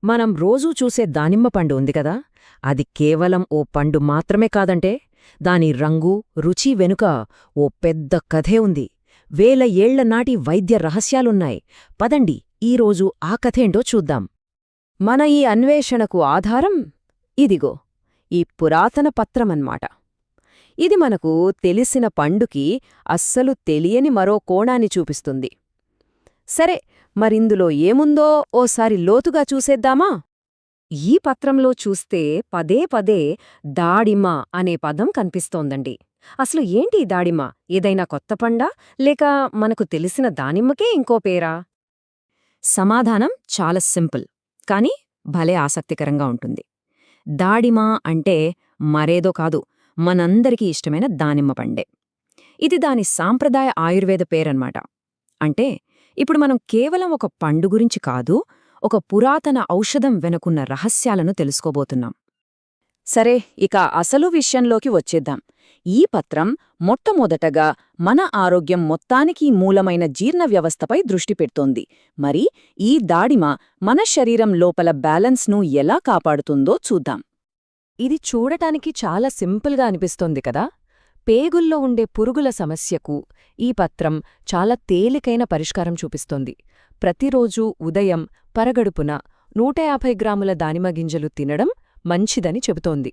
మనం రోజూ చూసే దానిమ్మ పండు ఉంది కదా, అది కేవలం ఓ పండు మాత్రమే కాదంటే దాని రంగు, రుచి వెనుక ఓ పెద్ద కథే ఉంది. వేల ఏళ్ల నాటి వైద్య రహస్యాలున్నాయి. పదండి ఈరోజు ఆ కథేంటో చూద్దాం. మన ఈ అన్వేషణకు ఆధారం ఇదిగో ఈ పురాతన పత్రమన్మాట. ఇది మనకు తెలిసిన పండుకి అస్సలు తెలియని మరో కోణాన్ని చూపిస్తుంది. సరే, మరిందులో ఏముందో ఓసారి లోతుగా చూసేద్దామా? ఈ పత్రంలో చూస్తే పదే పదే దాడిమ అనే పదం కనిపిస్తోందండి. అసలు ఏంటి ఈ దాడిమ? ఏదైనా కొత్త పండా, లేక మనకు తెలిసిన దానిమ్మకే ఇంకో పేరా? సమాధానం చాలా సింపుల్, కాని భలే ఆసక్తికరంగా ఉంటుంది. దాడిమ అంటే మరేదో కాదు, మనందరికీ ఇష్టమైన దానిమ్మ పండే. ఇది దాని సాంప్రదాయ ఆయుర్వేద పేరన్మాట. అంటే ఇప్పుడు మనం కేవలం ఒక పండు గురించి కాదు, ఒక పురాతన ఔషధం వెనుకున్న రహస్యాలను తెలుసుకోబోతున్నాం. సరే, ఇక అసలు విషయంలోకి వచ్చేద్దాం. ఈ పత్రం మొట్టమొదటగా మన ఆరోగ్యం మొత్తానికి మూలమైన జీర్ణ వ్యవస్థపై దృష్టి పెడుతోంది. మరి ఈ దాడిమ మన శరీరం లోపల బ్యాలెన్స్ను ఎలా కాపాడుతుందో చూద్దాం. ఇది చూడటానికి చాలా సింపుల్గా అనిపిస్తోంది కదా. పేగుల్లో ఉండే పురుగుల సమస్యకు ఈ పత్రం చాలా తేలికైన పరిష్కారం చూపిస్తోంది. ప్రతిరోజూ ఉదయం పరగడుపున 150 గ్రాముల దానిమ్మ గింజలు తినడం మంచిదని చెబుతోంది.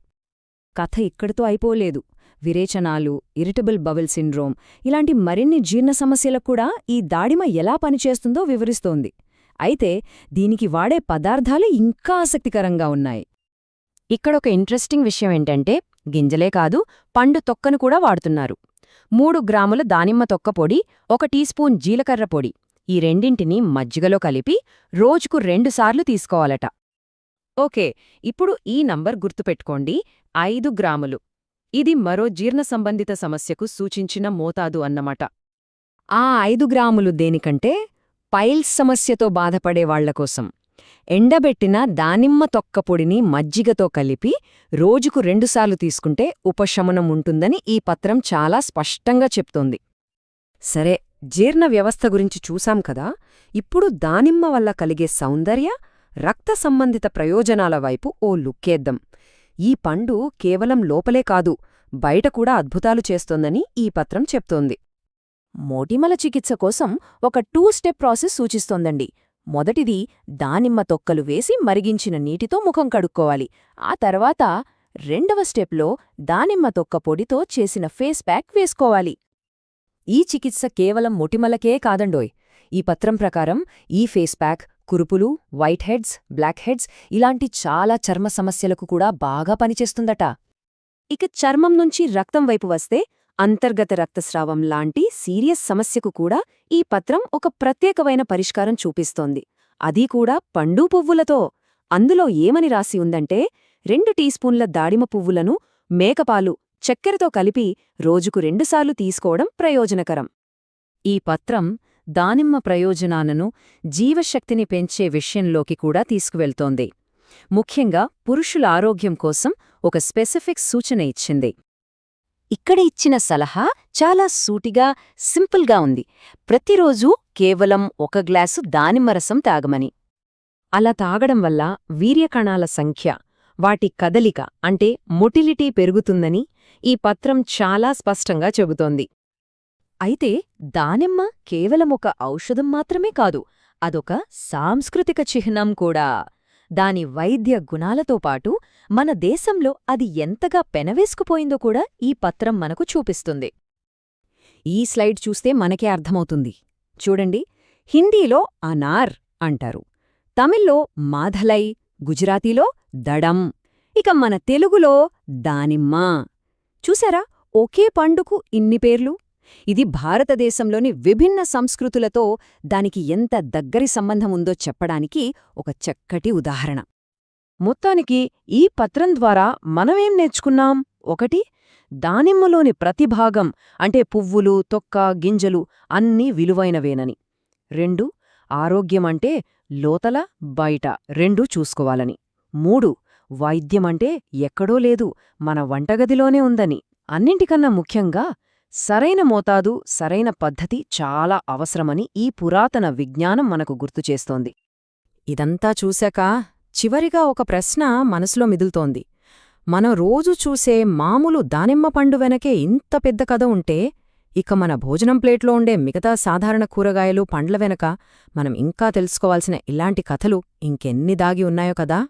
కథ ఇక్కడితో అయిపోలేదు. విరేచనాలు, ఇరిటబుల్ బవెల్ సిండ్రోమ్ ఇలాంటి మరిన్ని జీర్ణ సమస్యలకు కూడా ఈ దాడిమ ఎలా పనిచేస్తుందో వివరిస్తోంది. అయితే దీనికి వాడే పదార్థాలు ఇంకా ఆసక్తికరంగా ఉన్నాయి. ఇక్కడొక ఇంట్రెస్టింగ్ విషయం ఏంటంటే, గింజలే కాదు, పండు తొక్కను కూడా వాడుతున్నారు. 3 గ్రాముల దానిమ్మ తొక్క పొడి, 1 టీస్పూన్ జీలకర్ర పొడి, ఈ రెండింటినీ మజ్జిగలో కలిపి రోజుకు 2 సార్లు తీసుకోవాలట. ఓకే, ఇప్పుడు ఈ నంబర్ గుర్తుపెట్టుకోండి, 5 గ్రాములు. ఇది మరో జీర్ణ సంబంధిత సమస్యకు సూచించిన మోతాదు అన్నమాట. ఆ 5 గ్రాములు దేనికంటే పైల్స్ సమస్యతో బాధపడేవాళ్లకోసం. ఎండబెట్టిన దానిమ్మ తొక్క పొడిని మజ్జిగతో కలిపి రోజుకు 2 సార్లు తీసుకుంటే ఉపశమనం ఉంటుందని ఈ పత్రం చాలా స్పష్టంగా చెప్తోంది. సరే, జీర్ణ వ్యవస్థ గురించి చూశాం కదా. ఇప్పుడు దానిమ్మ వల్ల కలిగే సౌందర్య, రక్త సంబంధిత ప్రయోజనాల వైపు ఓ లుక్కేద్దాం. ఈ పండు కేవలం లోపలే కాదు, బయట కూడా అద్భుతాలు చేస్తోందని ఈ పత్రం చెప్తోంది. మోటిమల చికిత్స కోసం ఒక 2 స్టెప్ ప్రాసెస్ సూచిస్తోందండి. మొదటిది, దానిమ్మ తొక్కలు వేసి మరిగించిన నీటితో ముఖం కడుక్కోవాలి. ఆ తర్వాత 2వ స్టెప్లో దానిమ్మ తొక్క పొడితో చేసిన ఫేస్ ప్యాక్ వేసుకోవాలి. ఈ చికిత్స కేవలం మొటిమలకే కాదండోయ్. ఈ పత్రం ప్రకారం ఈ ఫేస్ ప్యాక్ కురుపులు, వైట్ హెడ్స్, బ్లాక్ హెడ్స్ ఇలాంటి చాలా చర్మ సమస్యలకు కూడా బాగా పనిచేస్తుందట. ఇక చర్మం నుంచి రక్తం వైపు వస్తే, అంతర్గత రక్తస్రావం లాంటి సీరియస్ సమస్యకు కూడా ఈ పత్రం ఒక ప్రత్యేకమైన పరిష్కారం చూపిస్తోంది. అదీ కూడా పండు పువ్వులతో. అందులో ఏమని రాసి ఉందంటే, 2 టీస్పూన్ల దాడిమ పువ్వులను మేకపాలు, చక్కెరతో కలిపి రోజుకు 2 సార్లు తీసుకోవడం ప్రయోజనకరం. ఈ పత్రం దానిమ్మ ప్రయోజనాలను, జీవశక్తిని పెంచే విషయంలోకి కూడా తీసుకువెళ్తోంది. ముఖ్యంగా పురుషుల ఆరోగ్యం కోసం ఒక స్పెసిఫిక్ సూచన ఇచ్చింది. ఇక్కడ ఇచ్చిన సలహా చాలా సూటిగా, సింపుల్గా ఉంది. ప్రతిరోజూ కేవలం 1 గ్లాసు దానిమ్మరసం తాగమని. అలా తాగడం వల్ల వీర్యకణాల సంఖ్య, వాటి కదలిక అంటే మొటిలిటీ పెరుగుతుందని ఈ పత్రం చాలా స్పష్టంగా చెబుతోంది. అయితే దానిమ్మ కేవలం ఒక ఔషధం మాత్రమే కాదు, అదొక సాంస్కృతిక చిహ్నం కూడా. దాని వైద్య గుణాలతో పాటు మన దేశంలో అది ఎంతగా పెనవేసుకుపోయిందో కూడా ఈ పత్రం మనకు చూపిస్తుంది. ఈ స్లైడ్ చూస్తే మనకే అర్థమవుతుంది. చూడండి, హిందీలో అనార్ అంటారు, తమిళ్లో మాధలై, గుజరాతీలో దడం, ఇక మన తెలుగులో దానిమ్మ. చూసారా, ఒకే పండుకు ఇన్ని పేర్లు? ఇది భారతదేశంలోని విభిన్న సంస్కృతులతో దానికి ఎంత దగ్గరి సంబంధం ఉందో చెప్పడానికి ఒక చక్కటి ఉదాహరణ. మొత్తానికి ఈ పత్రం ద్వారా మనమేం నేర్చుకున్నాం? 1, దానిమ్మలోని ప్రతి భాగం అంటే పువ్వులు, తొక్క, గింజలు అన్నీ విలువైనవేనని. 2, ఆరోగ్యమంటే లోతల, బయట రెండూ చూసుకోవాలని. 3, వైద్యమంటే ఎక్కడో లేదు, మన వంటగదిలోనే ఉందని. అన్నింటికన్నా ముఖ్యంగా సరైన మోతాదు, సరైన పద్ధతి చాలా అవసరమని ఈ పురాతన విజ్ఞానం మనకు గుర్తుచేస్తోంది. ఇదంతా చూశాక చివరిగా ఒక ప్రశ్న మనసులో మిదులుతోంది. మనం రోజు చూసే మామూలు దానిమ్మ పండు వెనకే ఇంత పెద్ద కథ ఉంటే, ఇక మన భోజనం ప్లేట్లో ఉండే మిగతా సాధారణ కూరగాయలు, పండ్ల వెనక మనం ఇంకా తెలుసుకోవాల్సిన ఇలాంటి కథలు ఇంకెన్ని దాగి ఉన్నాయో కదా.